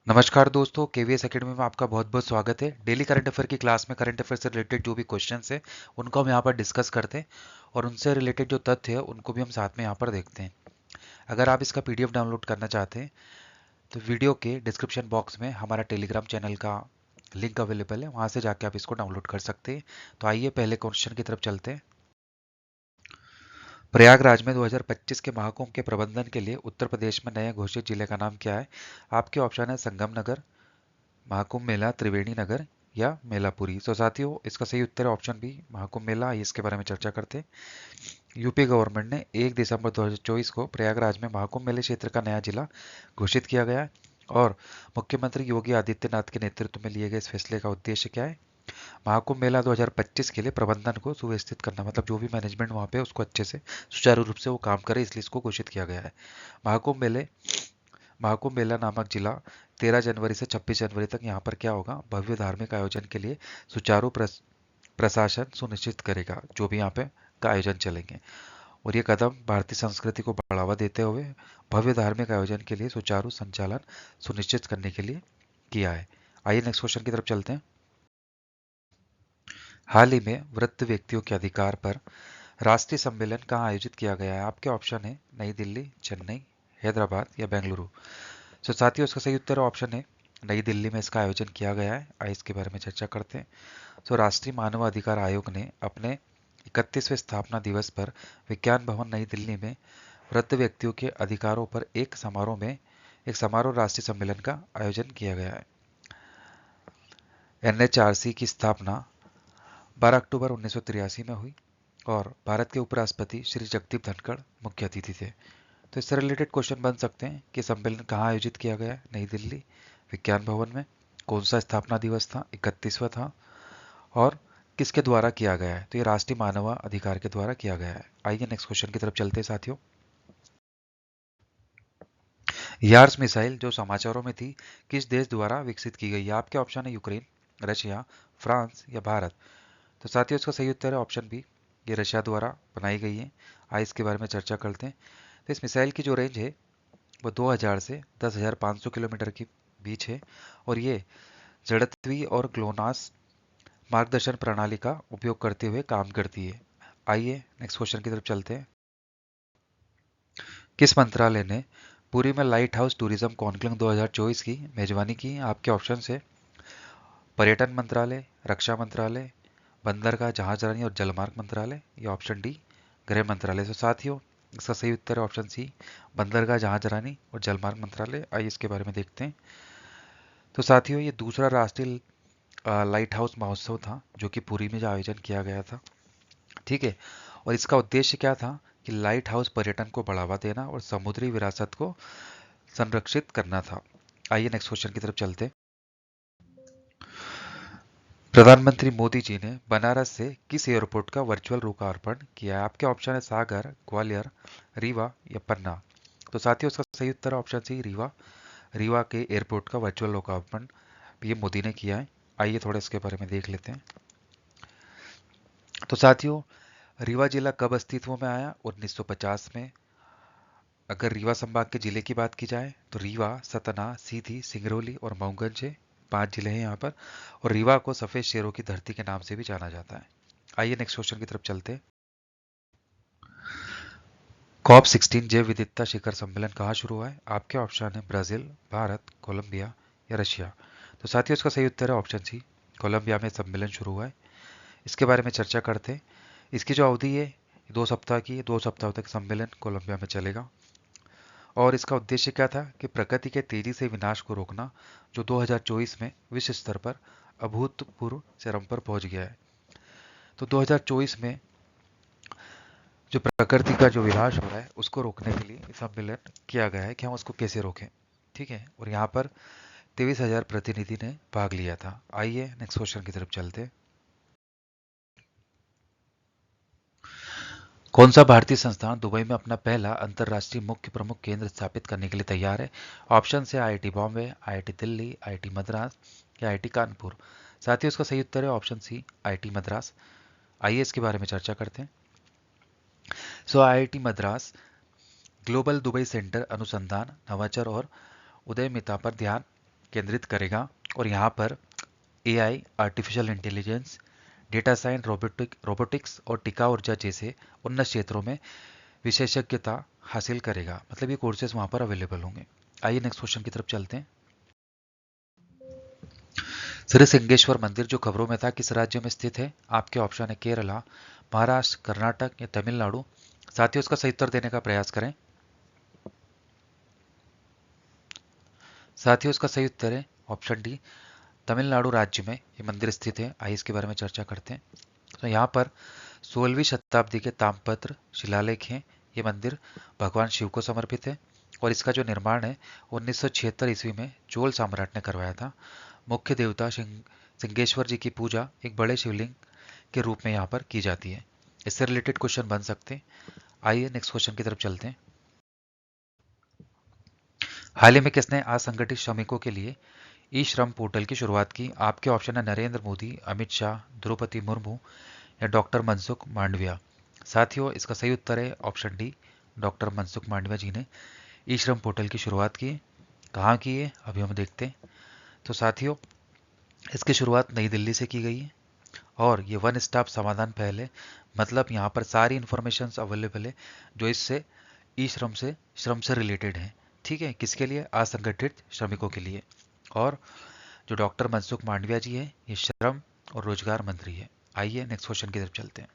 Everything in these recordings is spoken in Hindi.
नमस्कार दोस्तों, केवीएस एकेडमी में आपका बहुत बहुत स्वागत है। डेली करंट अफेयर की क्लास में करंट अफेयर से रिलेटेड जो भी क्वेश्चंस है उनको हम यहाँ पर डिस्कस करते हैं और उनसे रिलेटेड जो तथ्य है उनको भी हम साथ में यहाँ पर देखते हैं। अगर आप इसका पीडीएफ डाउनलोड करना चाहते हैं तो वीडियो के डिस्क्रिप्शन बॉक्स में हमारा टेलीग्राम चैनल का लिंक अवेलेबल है, वहाँ से जाके आप इसको डाउनलोड कर सकते हैं। तो आइए पहले क्वेश्चन की तरफ चलते हैं। प्रयागराज में 2025 के महाकुंभ के प्रबंधन के लिए उत्तर प्रदेश में नए घोषित जिले का नाम क्या है? आपके ऑप्शन है संगम नगर, महाकुंभ मेला, त्रिवेणी नगर या मेलापुरी। तो साथियों, इसका सही उत्तर है ऑप्शन बी, महाकुंभ मेला। आइए इसके बारे में चर्चा करते हैं। यूपी गवर्नमेंट ने 1 दिसंबर 2024 को प्रयागराज में महाकुंभ मेले क्षेत्र का नया जिला घोषित किया गया है और मुख्यमंत्री योगी आदित्यनाथ के नेतृत्व में लिए गए इस फैसले का उद्देश्य क्या है? महाकुंभ मेला 2025 के लिए प्रबंधन को सुव्यवस्थित करना, मतलब जो भी मैनेजमेंट वहाँ पे उसको अच्छे से सुचारू रूप से वो काम करे, इसलिए इसको घोषित किया गया है। महाकुंभ मेला नामक जिला 13 जनवरी से 26 जनवरी तक यहाँ पर क्या होगा, भव्य धार्मिक आयोजन के लिए सुचारू प्रशासन सुनिश्चित करेगा, जो भी यहाँ पे का आयोजन चलेंगे। और ये कदम भारतीय संस्कृति को बढ़ावा देते हुए भव्य धार्मिक आयोजन के लिए सुचारू संचालन सुनिश्चित करने के लिए किया है। आइए नेक्स्ट क्वेश्चन की तरफ चलते हैं। हाल ही में वृद्ध व्यक्तियों के अधिकार पर राष्ट्रीय सम्मेलन कहाँ आयोजित किया गया है? आपके ऑप्शन है नई दिल्ली, चेन्नई, हैदराबाद या बेंगलुरु। तो साथियों, इसका सही उत्तर ऑप्शन है नई दिल्ली में इसका आयोजन किया गया है। आइए इसके बारे में चर्चा करते हैं। तो राष्ट्रीय मानव अधिकार आयोग ने अपने 31वें स्थापना दिवस पर विज्ञान भवन नई दिल्ली में वृद्ध व्यक्तियों के अधिकारों पर एक समारोह राष्ट्रीय सम्मेलन का आयोजन किया गया है। एनएचआरसी की स्थापना 12 अक्टूबर 1983 में हुई और भारत के उपराष्ट्रपति श्री जगदीप धनखड़ मुख्य अतिथि थे। तो इससे रिलेटेड क्वेश्चन बन सकते हैं कि सम्मेलन कहाँ आयोजित किया गया है? नई दिल्ली, विज्ञान भवन में। कौन सा स्थापना दिवस था? 31वां था। और किसके द्वारा किया गया है? तो ये राष्ट्रीय मानव अधिकार के द्वारा किया गया है। आइए नेक्स्ट क्वेश्चन की तरफ चलते हैं साथियों। यार्स मिसाइल जो समाचारों में थी, किस देश द्वारा विकसित की गई है? आपके ऑप्शन है यूक्रेन, रशिया, फ्रांस या भारत। तो साथियों, इसका सही उत्तर है ऑप्शन बी, ये रशिया द्वारा बनाई गई है। आइए इसके बारे में चर्चा करते हैं। तो इस मिसाइल की जो रेंज है वो 2000 से 10,500 किलोमीटर के बीच है और ये जड़त्वी और ग्लोनास मार्गदर्शन प्रणाली का उपयोग करते हुए काम करती है। आइए नेक्स्ट क्वेश्चन की तरफ चलते हैं। किस मंत्रालय ने पुरी में लाइट हाउस टूरिज्म कॉन्क्लेव 2024 की मेजबानी की? आपके ऑप्शन है पर्यटन मंत्रालय, रक्षा मंत्रालय, बंदरगाह जहाजरानी और जलमार्ग मंत्रालय या ऑप्शन डी गृह मंत्रालय। तो साथियों, इसका सही उत्तर है ऑप्शन सी, बंदरगाह जहाजरानी और जलमार्ग मंत्रालय। आइए इसके बारे में देखते हैं। तो साथियों, ये दूसरा राष्ट्रीय लाइट हाउस महोत्सव था जो कि पुरी में जो आयोजन किया गया था। ठीक है। और इसका उद्देश्य क्या था कि लाइट हाउस पर्यटन को बढ़ावा देना और समुद्री विरासत को संरक्षित करना था। आइए नेक्स्ट क्वेश्चन की तरफ चलते हैं। प्रधानमंत्री मोदी जी ने बनारस से किस एयरपोर्ट का वर्चुअल लोकार्पण किया है? आपके ऑप्शन है सागर, ग्वालियर, रीवा या पन्ना। तो साथियों, इसका सही उत्तर ऑप्शन सी, रीवा। रीवा के एयरपोर्ट का वर्चुअल लोकार्पण पीएम मोदी ने किया है। आइए थोड़ा इसके बारे में देख लेते हैं। तो साथियों, रीवा जिला कब अस्तित्व में आया? 1950 में। अगर रीवा संभाग के जिले की बात की जाए तो रीवा, सतना, सीधी, सिंगरौली और मऊगंज है। 5 जिले हैं यहाँ पर। और रीवा को सफेद शेरों की धरती के नाम से भी जाना जाता है। आइए नेक्स्ट क्वेश्चन की तरफ चलते हैं। कॉप 16 जैव विविधता शिखर सम्मेलन कहाँ शुरू हुआ है? आपके ऑप्शन है ब्राजील, भारत, कोलंबिया या रशिया। तो साथियों, इसका सही उत्तर है ऑप्शन सी, कोलंबिया में सम्मेलन शुरू हुआ है। इसके बारे में चर्चा करते हैं। इसकी जो अवधि है 2 सप्ताह की है, 2 सप्ताह तक सम्मेलन कोलंबिया में चलेगा। और इसका उद्देश्य क्या था कि प्रकृति के तेजी से विनाश को रोकना, जो 2024 में विश्व स्तर पर अभूतपूर्व चरम पर पहुंच गया है। तो 2024 में जो प्रकृति का जो विनाश हो रहा है उसको रोकने के लिए सम्मेलन किया गया है कि हम उसको कैसे रोकें। ठीक है। और यहाँ पर 23,000 प्रतिनिधि ने भाग लिया था। आइए नेक्स्ट क्वेश्चन की तरफ चलते हैं। कौन सा भारतीय संस्थान दुबई में अपना पहला अंतर्राष्ट्रीय मुख्य प्रमुख केंद्र स्थापित करने के लिए तैयार है? ऑप्शन है IIT Bombay, IIT Delhi, IIT Madras या आईआईटी कानपुर। साथियों, इसका सही उत्तर है ऑप्शन सी, आईआईटी मद्रास। आइए इसके बारे में चर्चा करते हैं। IIT Madras global Dubai centre अनुसंधान, नवाचार और उद्यमिता पर ध्यान केंद्रित करेगा और यहाँ पर AI, artificial intelligence, data science, robotics और टिकाऊ ऊर्जा जैसे उन्नत क्षेत्रों में विशेषज्ञता हासिल करेगा। मतलब ये कोर्सेज वहाँ पर अवेलेबल होंगे। आइए नेक्स्ट क्वेश्चन की तरफ चलते हैं। श्री सिंहेश्वर मंदिर जो खबरों में था किस राज्य में स्थित है? आपके ऑप्शन है केरला, महाराष्ट्र, कर्नाटक या तमिलनाडु। साथियों इसका सही उत्तर देने का प्रयास करें। साथियों इसका सही उत्तर है ऑप्शन डी, तमिलनाडु राज्य में ये मंदिर स्थित है। आइए इसके बारे में चर्चा करते हैं। तो यहाँ पर 16वीं शताब्दी के ताम्रपत्र शिलालेख हैं। ये मंदिर भगवान शिव को समर्पित है और इसका जो निर्माण है 1976 ईस्वी में चोल सम्राट ने करवाया था। मुख्य देवता सिंहेश्वर जी की पूजा एक बड़े शिवलिंग के रूप में यहाँ पर की जाती है। इससे रिलेटेड क्वेश्चन बन सकते हैं। आइए नेक्स्ट क्वेश्चन की तरफ चलते हैं। हाल ही में किसने असंगठित श्रमिकों के लिए ई श्रम पोर्टल की शुरुआत की? आपके ऑप्शन है नरेंद्र मोदी, अमित शाह, द्रौपदी मुर्मू या डॉक्टर मनसुख मांडविया। साथियों इसका सही उत्तर है option D, doctor Mansukh Mandaviya ji ने ई श्रम पोर्टल की शुरुआत की। कहाँ की है अभी हम देखते हैं। तो साथियों इसकी शुरुआत नई दिल्ली से की गई है और ये वन स्टॉप समाधान पहले, मतलब यहाँ पर सारी इंफॉर्मेशन अवेलेबल है जो इससे ई श्रम से रिलेटेड है। ठीक है, किसके लिए? असंगठित श्रमिकों के लिए। और जो डॉक्टर मनसुख मांडविया जी है ये श्रम और रोजगार मंत्री है। आइए नेक्स्ट क्वेश्चन की तरफ चलते हैं।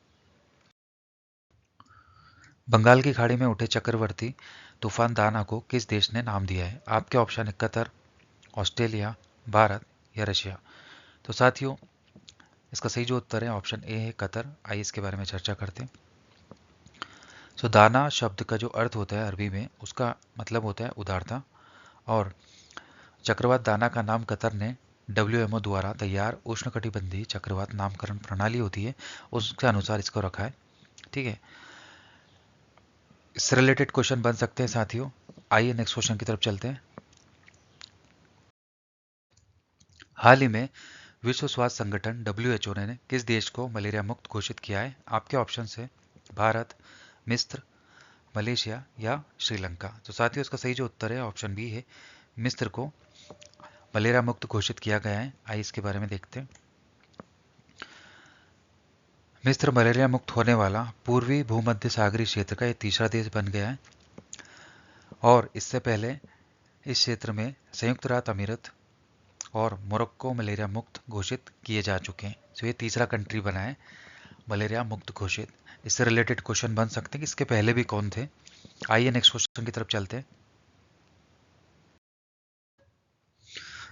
बंगाल की खाड़ी में उठे चक्रवर्ती तूफान दाना को किस देश ने नाम दिया है? आपके ऑप्शन है कतर, ऑस्ट्रेलिया, भारत या रशिया। तो साथियों इसका सही जो उत्तर है ऑप्शन ए है कतर। आइए इसके बारे में चर्चा करते हैं। सो दाना शब्द का जो अर्थ होता है अरबी में उसका मतलब होता है उदारता और चक्रवात दाना का नाम कतर ने WMO द्वारा तैयार उष्णकटिबंधीय चक्रवात नामकरण प्रणाली होती है उसके अनुसार इसको रखा है। ठीक है, इससे रिलेटेड क्वेश्चन बन सकते हैं साथियों। आइए नेक्स्ट क्वेश्चन की तरफ चलते हैं। हाल ही में विश्व स्वास्थ्य संगठन WHO ने किस देश को मलेरिया मुक्त घोषित किया है? आपके ऑप्शन है भारत, मिस्र, मलेशिया या श्रीलंका। तो साथियों इसका सही जो उत्तर है ऑप्शन बी है, मिस्र को मलेरिया मुक्त घोषित किया गया है। आइए इसके बारे में देखते हैं। मिस्र मलेरिया मुक्त होने वाला पूर्वी भूमध्य सागरीय क्षेत्र का ये तीसरा देश बन गया है और इससे पहले इस क्षेत्र में संयुक्त अरब अमीरात और मोरक्को मलेरिया मुक्त घोषित किए जा चुके हैं। तो ये तीसरा कंट्री बना है मलेरिया मुक्त घोषित। इससे रिलेटेड क्वेश्चन बन सकते हैं कि इसके पहले भी कौन थे। आइए नेक्स्ट क्वेश्चन की तरफ चलते हैं।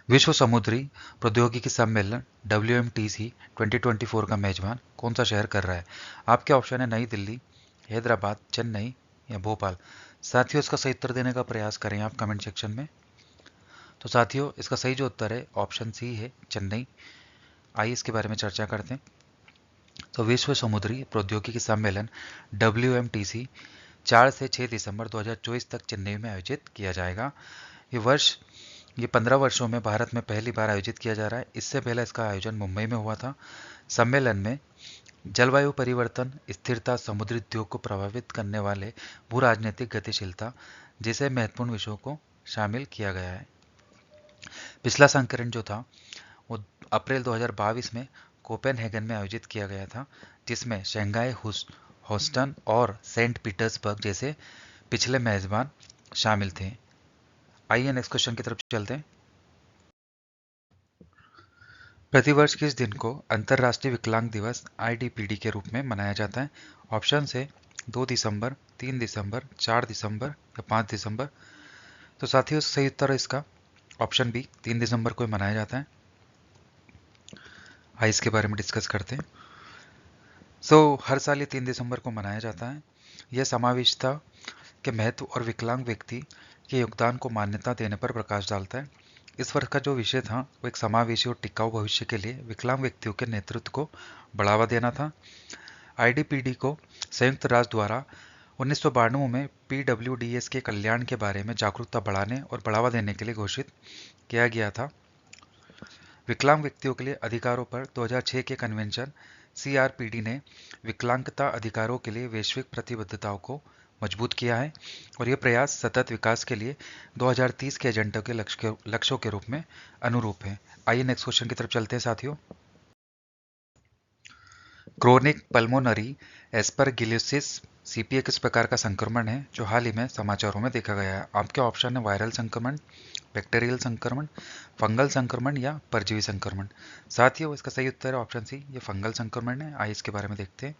विश्व समुद्री प्रौद्योगिकी सम्मेलन WMTC 2024 का मेजबान कौन सा शहर कर रहा है? आपके ऑप्शन है नई दिल्ली, हैदराबाद, चेन्नई या भोपाल। साथियों इसका सही उत्तर देने का प्रयास करें आप कमेंट सेक्शन में। तो साथियों इसका सही जो उत्तर है ऑप्शन सी है चेन्नई। आइए इसके बारे में चर्चा करते हैं। तो विश्व समुद्री प्रौद्योगिकी सम्मेलन WMTC 4 से 6 दिसंबर 2024 तक चेन्नई में आयोजित किया जाएगा। ये 15 वर्षों में भारत में पहली बार आयोजित किया जा रहा है। इससे पहले इसका आयोजन मुंबई में हुआ था। सम्मेलन में जलवायु परिवर्तन, स्थिरता, समुद्री उद्योग को प्रभावित करने वाले भू राजनीतिक गतिशीलता जैसे महत्वपूर्ण विषयों को शामिल किया गया है। पिछला संस्करण जो था वो अप्रैल 2022 में कोपेनहेगन में आयोजित किया गया था जिसमें शंघाई, ह्यूस्टन और सेंट पीटर्सबर्ग जैसे पिछले मेजबान शामिल थे। आइए नेक्स्ट क्वेश्चन की तरफ चलते हैं। प्रतिवर्ष किस दिन को अंतर्राष्ट्रीय विकलांग दिवस IDPD के रूप में मनाया जाता है? ऑप्शन है 2 दिसंबर, 3 दिसंबर, 4 दिसंबर या 5 दिसंबर। तो साथियों सही उत्तर है इसका ऑप्शन बी, 3 दिसंबर को मनाया जाता है। आइए इसके बारे में डिस्कस करते हैं। हर साल ये 3 दिसंबर को मनाया जाता है। यह समावेशिता के महत्व और विकलांग व्यक्ति के योगदान को मान्यता देने पर प्रकाश डालता है। इस वर्ष का जो विषय था वो एक समावेशी और टिकाऊ भविष्य के लिए विकलांग व्यक्तियों के नेतृत्व को बढ़ावा देना था। IDPD को संयुक्त राष्ट्र द्वारा 1992 में PWDS के कल्याण के बारे में जागरूकता बढ़ाने और बढ़ावा देने के लिए घोषित किया गया था। विकलांग व्यक्तियों के लिए अधिकारों पर 2006 के कन्वेंशन CRPD ने विकलांगता अधिकारों के लिए वैश्विक प्रतिबद्धताओं को मजबूत किया है और ये प्रयास सतत विकास के लिए 2030 के एजेंडा के लक्ष्यों के रूप में अनुरूप है। आइए नेक्स्ट क्वेश्चन की तरफ चलते हैं साथियों। क्रोनिक पल्मोनरी एस्परगिलोसिस सीपीए किस प्रकार का संक्रमण है जो हाल ही में समाचारों में देखा गया है? आपके ऑप्शन है वायरल संक्रमण, बैक्टीरियल संक्रमण, फंगल संक्रमण या परजीवी संक्रमण। साथियों इसका सही उत्तर है ऑप्शन सी, ये फंगल संक्रमण है। आइए इसके बारे में देखते हैं।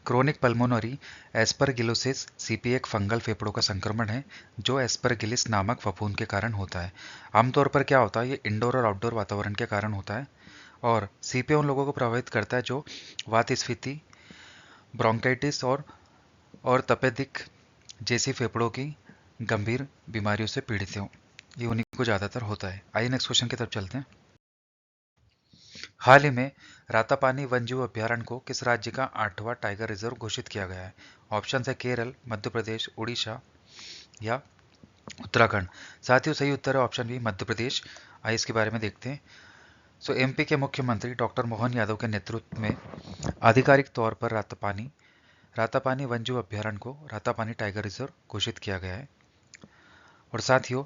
क्रोनिक पल्मोनरी एस्परगिलोसिस सीपीए एक फंगल फेफड़ों का संक्रमण है जो एस्परगिलिस नामक फफूंद के कारण होता है। आमतौर पर क्या होता है, ये इंडोर और आउटडोर वातावरण के कारण होता है और सीपीए उन लोगों को प्रभावित करता है जो वातस्फीति, ब्रोंकाइटिस और तपेदिक जैसी फेफड़ों की गंभीर बीमारियों से पीड़ित हों। ये उन्हीं को ज़्यादातर होता है। आइए नेक्स्ट क्वेश्चन की तरफ चलते हैं। हाल ही में रातापानी वन्यजीव अभयारण्य को किस राज्य का 8वां टाइगर रिजर्व घोषित किया गया है? ऑप्शन है केरल, मध्य प्रदेश, उड़ीसा या उत्तराखंड। साथियों सही उत्तर है ऑप्शन बी, मध्य प्रदेश। आइए इसके बारे में देखते हैं। एमपी के मुख्यमंत्री डॉक्टर मोहन यादव के नेतृत्व में आधिकारिक तौर पर रातापानी वन्यजीव अभयारण्य को रातापानी टाइगर रिजर्व घोषित किया गया है। और साथियों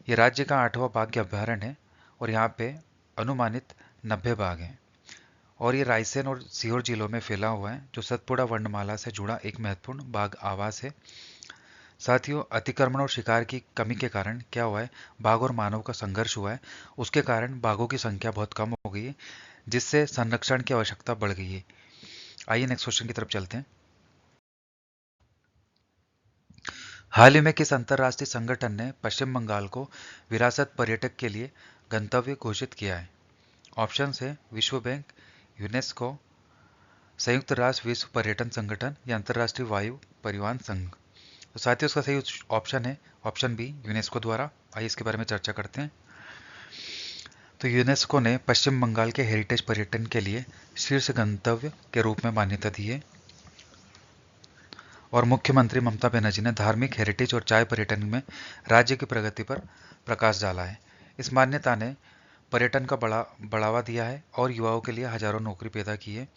ये राज्य का 8वां बाघ अभयारण्य है और यहाँ पे अनुमानित 90 बाघ हैं और ये रायसेन और सीहोर जिलों में फैला हुआ है जो सतपुड़ा वर्णमाला से जुड़ा एक महत्वपूर्ण बाघ आवास है। साथियों अतिक्रमण और शिकार की कमी के कारण क्या हुआ है, बाघ और मानव का संघर्ष हुआ है, उसके कारण बाघों की संख्या बहुत कम हो गई है जिससे संरक्षण की आवश्यकता बढ़ गई है। आइए नेक्स्ट क्वेश्चन की तरफ चलते हैं। हाल ही में किस अंतर्राष्ट्रीय संगठन ने पश्चिम बंगाल को विरासत पर्यटक के लिए गंतव्य घोषित किया है? ऑप्शन है विश्व बैंक, यूनेस्को, संयुक्त राष्ट्र विश्व पर्यटन संगठन या अंतर्राष्ट्रीय वायु परिवहन संघ। तो साथियों उसका सही ऑप्शन है ऑप्शन बी, यूनेस्को द्वारा। आइए इसके बारे में चर्चा करते हैं। तो यूनेस्को ने पश्चिम बंगाल के हेरिटेज पर्यटन के लिए शीर्ष गंतव्य के रूप में मान्यता दी है और मुख्यमंत्री ममता बनर्जी ने धार्मिक, हेरिटेज और चाय पर्यटन में राज्य की प्रगति पर प्रकाश डाला है। इस मान्यता ने पर्यटन का बढ़ावा दिया है और युवाओं के लिए हजारों नौकरी पैदा की है।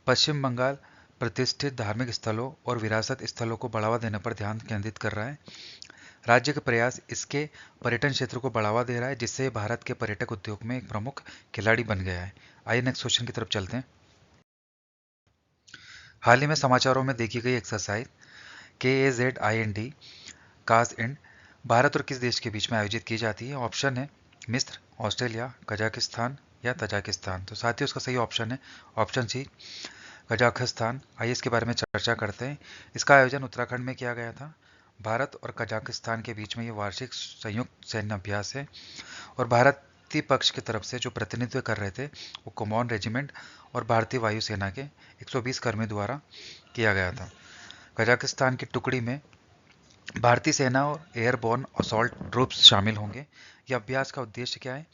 पश्चिम बंगाल प्रतिष्ठित धार्मिक स्थलों और विरासत स्थलों को बढ़ावा देने पर ध्यान केंद्रित कर रहा है। राज्य के प्रयास इसके पर्यटन क्षेत्र को बढ़ावा दे रहा है जिससे भारत के पर्यटक उद्योग में एक प्रमुख खिलाड़ी बन गया है। आइए नेक्स्ट क्वेश्चन की तरफ चलते हैं। हाल ही में समाचारों में देखी गई एक्सरसाइज KAZIND काज इंड भारत और किस देश के बीच में आयोजित की जाती है? ऑप्शन है मिस्र, ऑस्ट्रेलिया, कजाकिस्तान या तजाकिस्तान। तो साथियों उसका सही ऑप्शन है ऑप्शन सी, कजाकिस्तान। आइए इसके बारे में चर्चा करते हैं। इसका आयोजन उत्तराखंड में किया गया था। भारत और कजाकिस्तान के बीच में ये वार्षिक संयुक्त सैन्य अभ्यास है और भारतीय पक्ष की तरफ से जो प्रतिनिधित्व कर रहे थे वो कुमॉन रेजिमेंट और भारतीय वायुसेना के 120 कर्मियों द्वारा किया गया था। कजाकिस्तान की टुकड़ी में भारतीय सेना और एयरबोर्न असॉल्ट ट्रूप्स शामिल होंगे। यह अभ्यास का उद्देश्य क्या है?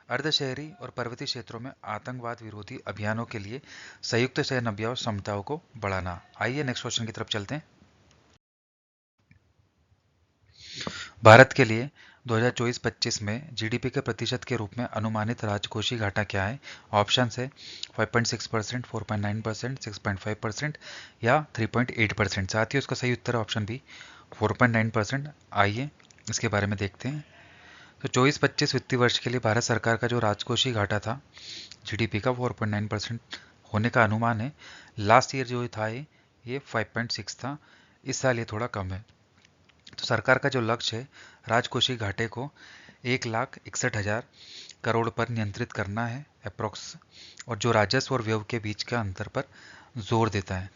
अर्धशहरी और पर्वतीय क्षेत्रों में आतंकवाद विरोधी अभियानों के लिए संयुक्त सैन्य अभ्यास क्षमताओं को बढ़ाना। आइए नेक्स्ट क्वेश्चन की तरफ चलते हैं। भारत के लिए 2024-25 में जीडीपी के प्रतिशत के रूप में अनुमानित राजकोषीय घाटा क्या है? ऑप्शन है 5.6%, 4.9%, 6.5% या 3.8%। साथियों इसका सही उत्तर है ऑप्शन बी, 4.9%। आइए इसके बारे में देखते हैं। तो 24-25 वित्तीय वर्ष के लिए भारत सरकार का जो राजकोषीय घाटा था जीडीपी का 4.9% होने का अनुमान है। लास्ट ईयर जो था ये 5.6 था, इस साल ये थोड़ा कम है। तो सरकार का जो लक्ष्य है राजकोषीय घाटे को 1,61,000 करोड़ पर नियंत्रित करना है अप्रोक्स, और जो राजस्व और व्यय के बीच का अंतर पर जोर देता है।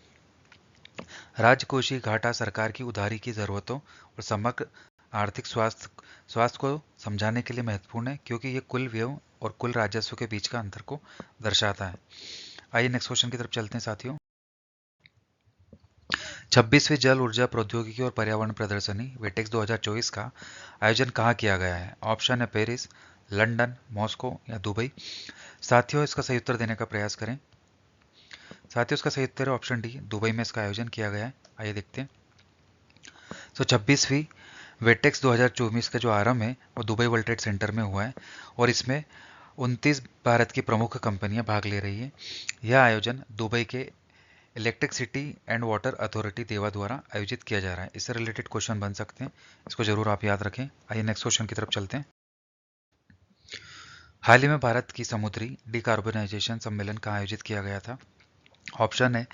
राजकोषीय घाटा सरकार की उधारी की जरूरतों और समग्र आर्थिक स्वास्थ्य को समझाने के लिए महत्वपूर्ण है क्योंकि ये कुल व्यय और कुल राजस्व के बीच का अंतर को दर्शाता है। आइए नेक्स्ट क्वेश्चन की तरफ चलते हैं साथियों। 26वीं जल ऊर्जा प्रौद्योगिकी और पर्यावरण प्रदर्शनी वेटेक्स 2024 का आयोजन कहाँ किया गया है? ऑप्शन है पेरिस, लंदन, मॉस्को या दुबई। साथियों इसका सही उत्तर देने का प्रयास करें। साथियों इसका सही उत्तर है ऑप्शन डी, दुबई में इसका आयोजन किया गया है। आइए देखते हैं। तो 26वीं वेटेक्स 2024 का जो आरंभ है वो दुबई वर्ल्ड ट्रेड सेंटर में हुआ है और इसमें 29 भारत की प्रमुख कंपनियां भाग ले रही है। यह आयोजन दुबई के इलेक्ट्रिसिटी एंड वाटर अथॉरिटी देवा द्वारा आयोजित किया जा रहा है। इससे रिलेटेड क्वेश्चन बन सकते हैं, इसको जरूर आप याद रखें। आइए नेक्स्ट क्वेश्चन की तरफ चलते हैं। हाल ही में भारत की समुद्री डिकार्बोनाइजेशन सम्मेलन कहाँ आयोजित किया गया था? ऑप्शन है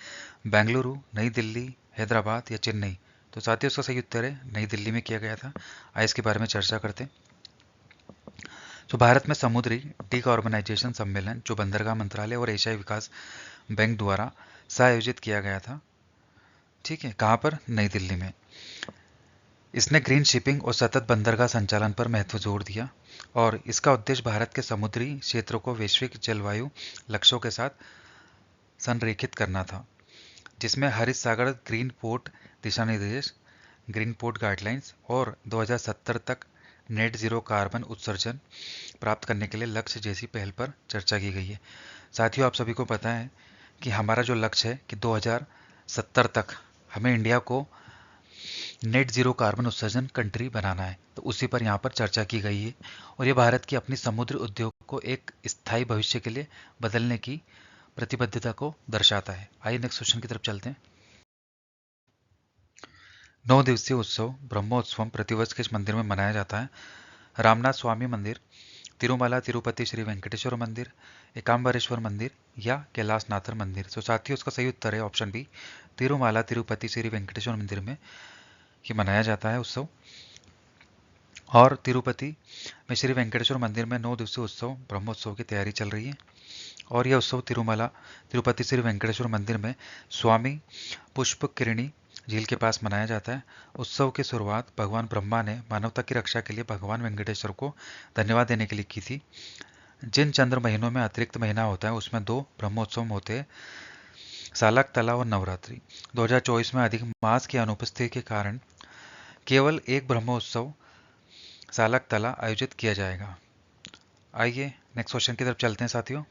बेंगलुरु, नई दिल्ली, हैदराबाद या चेन्नई। तो साथियों इसका सही उत्तर है नई दिल्ली में किया गया था। आइए इसके बारे में चर्चा करते हैं। तो भारत में समुद्री डिकार्बोनाइजेशन सम्मेलन जो बंदरगाह मंत्रालय और एशियाई विकास बैंक द्वारा आयोजित किया गया था, ठीक है, कहाँ पर? नई दिल्ली में। इसने ग्रीन शिपिंग और सतत बंदरगाह संचालन पर महत्व जोर दिया और इसका उद्देश्य भारत के समुद्री क्षेत्रों को वैश्विक जलवायु लक्ष्यों के साथ संरेखित करना था, जिसमें हरित सागर ग्रीन पोर्ट दिशा निर्देश, ग्रीन पोर्ट गाइडलाइंस और 2070 तक नेट जीरो कार्बन उत्सर्जन प्राप्त करने के लिए लक्ष्य जैसी पहल पर चर्चा की गई है। साथियों आप सभी को पता है कि हमारा जो लक्ष्य है कि 2070 तक हमें इंडिया को नेट जीरो कार्बन उत्सर्जन कंट्री बनाना है, तो उसी पर यहाँ पर चर्चा की गई है और ये भारत की अपनी समुद्र उद्योग को एक स्थायी भविष्य के लिए बदलने की प्रतिबद्धता को दर्शाता है। आइए नेक्स्ट क्वेश्चन की तरफ चलते हैं। 9 दिवसीय उत्सव ब्रह्मोत्सवम प्रतिवर्ष किस मंदिर में मनाया जाता है? रामनाथ स्वामी मंदिर, तिरुमला तिरुपति श्री वेंकटेश्वर मंदिर, एकाम्बरेश्वर मंदिर या कैलाशनाथर मंदिर। तो साथियों उसका सही उत्तर है ऑप्शन बी, तिरुमला तिरुपति श्री वेंकटेश्वर मंदिर में ये मनाया जाता है उत्सव। और तिरुपति में श्री वेंकटेश्वर मंदिर में 9 दिवसीय उत्सव ब्रह्मोत्सव की तैयारी चल रही है और यह उत्सव तिरुमला तिरुपति श्री वेंकटेश्वर मंदिर में स्वामी पुष्प किरणी झील के पास मनाया जाता है। उत्सव की शुरुआत भगवान ब्रह्मा ने मानवता की रक्षा के लिए भगवान वेंकटेश्वर को धन्यवाद देने के लिए की थी। जिन चंद्र महीनों में अतिरिक्त महीना होता है उसमें 2 ब्रह्मोत्सव होते हैं, सालक तला और नवरात्रि। 2024 में अधिक मास की अनुपस्थिति के कारण केवल एक ब्रह्मोत्सव सालक तला आयोजित किया जाएगा। आइए नेक्स्ट क्वेश्चन की तरफ चलते हैं साथियों।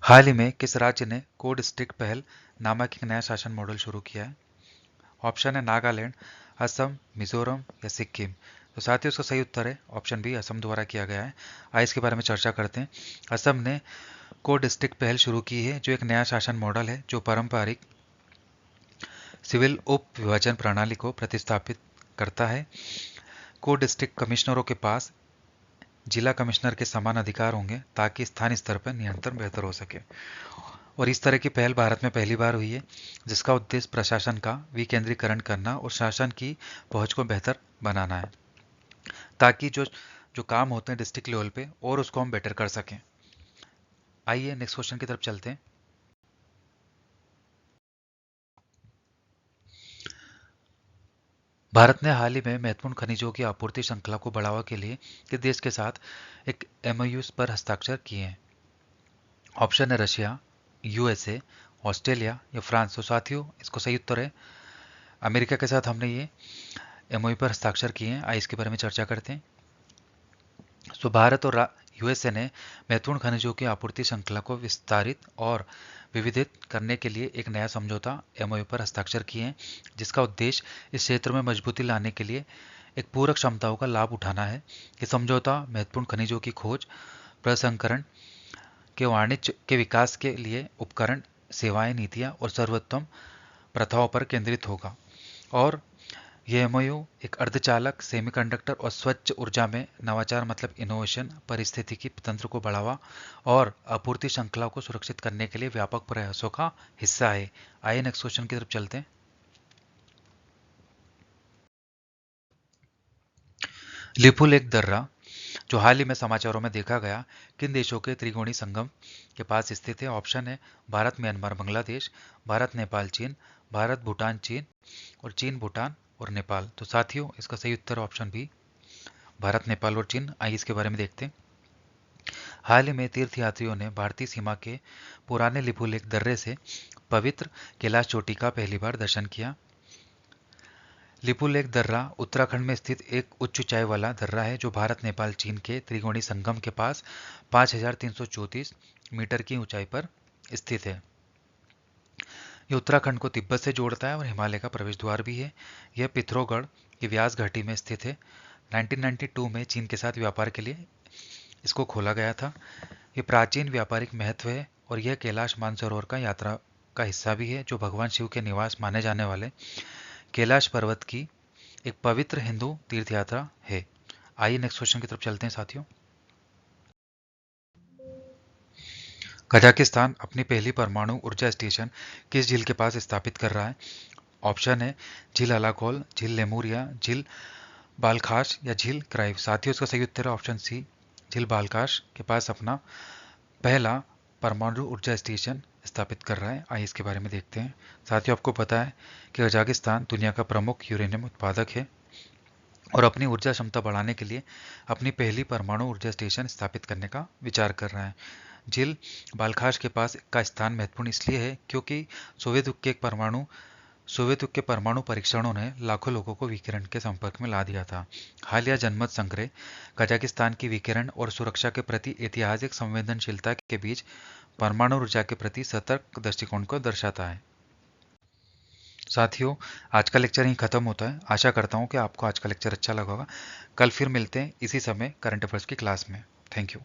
हाल ही में किस राज्य ने कोड स्टिक पहल नामक एक नया शासन मॉडल शुरू किया है? ऑप्शन है नागालैंड, असम, मिजोरम या सिक्किम। तो साथियों उसका सही उत्तर है ऑप्शन बी, असम द्वारा किया गया है। आइए इसके बारे में चर्चा करते हैं। असम ने कोड स्टिक पहल शुरू की है जो एक नया शासन मॉडल है जो पारंपरिक सिविल उप विभाजन प्रणाली को प्रतिस्थापित करता है। कोड डिस्ट्रिक्ट कमिश्नरों के पास जिला कमिश्नर के समान अधिकार होंगे ताकि स्थानीय स्तर पर नियंत्रण बेहतर हो सके। और इस तरह की पहल भारत में पहली बार हुई है जिसका उद्देश्य प्रशासन का विकेंद्रीकरण करना और शासन की पहुंच को बेहतर बनाना है ताकि जो जो काम होते हैं डिस्ट्रिक्ट लेवल पे और उसको हम बेटर कर सकें। आइए नेक्स्ट क्वेश्चन की तरफ चलते हैं। भारत ने हाल ही में महत्वपूर्ण खनिजों की आपूर्ति श्रृंखला को बढ़ावा के लिए किस देश के साथ एक एमओयू पर हस्ताक्षर किए हैं? ऑप्शन है रशिया, यूएसए, ऑस्ट्रेलिया या फ्रांस। तो साथियों इसको सही उत्तर है अमेरिका के साथ हमने ये एमओयू पर हस्ताक्षर किए हैं। आइए इसके बारे में चर्चा करते हैं। सो भारत और यूएसए ने महत्वपूर्ण खनिजों की आपूर्ति श्रृंखला को विस्तारित और विविधित करने के लिए एक नया समझौता एमओयू पर हस्ताक्षर किए हैं जिसका उद्देश्य इस क्षेत्र में मजबूती लाने के लिए एक पूरक क्षमताओं का लाभ उठाना है। ये समझौता महत्वपूर्ण खनिजों की खोज, प्रसंस्करण के वाणिज्य के विकास के लिए उपकरण, सेवाएं, नीतियां और सर्वोत्तम प्रथाओं पर केंद्रित होगा। और यह एमओयू एक अर्धचालक, सेमीकंडक्टर और स्वच्छ ऊर्जा में नवाचार मतलब इनोवेशन, पारिस्थितिकी तंत्र को बढ़ावा और आपूर्ति श्रृंखला को सुरक्षित करने के लिए व्यापक प्रयासों का हिस्सा है। आइए नेक्स्ट क्वेश्चन की तरफ चलते हैं। लिपुलेख दर्रा जो हाल ही में समाचारों में देखा गया किन देशों के त्रिकोणीय संगम के पास स्थित है? ऑप्शन है भारत, म्यांमार, बांग्लादेश, भारत, नेपाल, चीन, भारत, भूटान, चीन और चीन, भूटान और नेपाल। तो साथियों इसका सही उत्तर ऑप्शन बी, भारत, नेपाल और चीन। आइए इसके बारे में देखते हैं। हाल ही में तीर्थयात्रियों ने भारतीय सीमा के पुराने लिपुलेख दर्रे से पवित्र कैलाश चोटी का पहली बार दर्शन किया। लिपुलेख दर्रा उत्तराखंड में स्थित एक उच्च ऊंचाई वाला दर्रा है जो भारत, नेपाल, चीन के त्रिकोणीय संगम के पास 5334 मीटर की ऊंचाई पर स्थित है। यह उत्तराखंड को तिब्बत से जोड़ता है और हिमालय का प्रवेश द्वार भी है। यह पिथौरागढ़ की व्यास घाटी में स्थित है। 1992 में चीन के साथ व्यापार के लिए इसको खोला गया था। ये प्राचीन व्यापारिक महत्व है और यह कैलाश मानसरोवर का यात्रा का हिस्सा भी है, जो भगवान शिव के निवास माने जाने वाले कैलाश पर्वत की एक पवित्र हिंदू तीर्थ यात्रा है। आइए नेक्स्ट क्वेश्चन की तरफ चलते हैं साथियों। कजाकिस्तान अपनी पहली परमाणु ऊर्जा स्टेशन किस झील के पास स्थापित कर रहा है? ऑप्शन है झील अलाकोल, झील लेमुरिया, झील बालखाश या झील क्राइव। साथियों इसका सही उत्तर है ऑप्शन सी, झील बालखाश के पास अपना पहला परमाणु ऊर्जा स्टेशन स्थापित कर रहा है। आइए इसके बारे में देखते हैं। साथियों आपको पता है कि कजाकिस्तान दुनिया का प्रमुख यूरेनियम उत्पादक है और अपनी ऊर्जा क्षमता बढ़ाने के लिए अपनी पहली परमाणु ऊर्जा स्टेशन स्थापित करने का विचार कर रहा है। झील बालखाश के पास का स्थान महत्वपूर्ण इसलिए है क्योंकि सोवियत युग के परमाणु परीक्षणों ने लाखों लोगों को विकिरण के संपर्क में ला दिया था। हालिया जनमत संग्रह कजाकिस्तान की विकिरण और सुरक्षा के प्रति ऐतिहासिक संवेदनशीलता के बीच परमाणु ऊर्जा के प्रति सतर्क दृष्टिकोण को दर्शाता है। साथियों आज का लेक्चर यहीं खत्म होता है। आशा करता हूँ कि आपको आज का लेक्चर अच्छा लगा होगा। कल फिर मिलते हैं इसी समय करंट अफेयर्स की क्लास में। Thank you.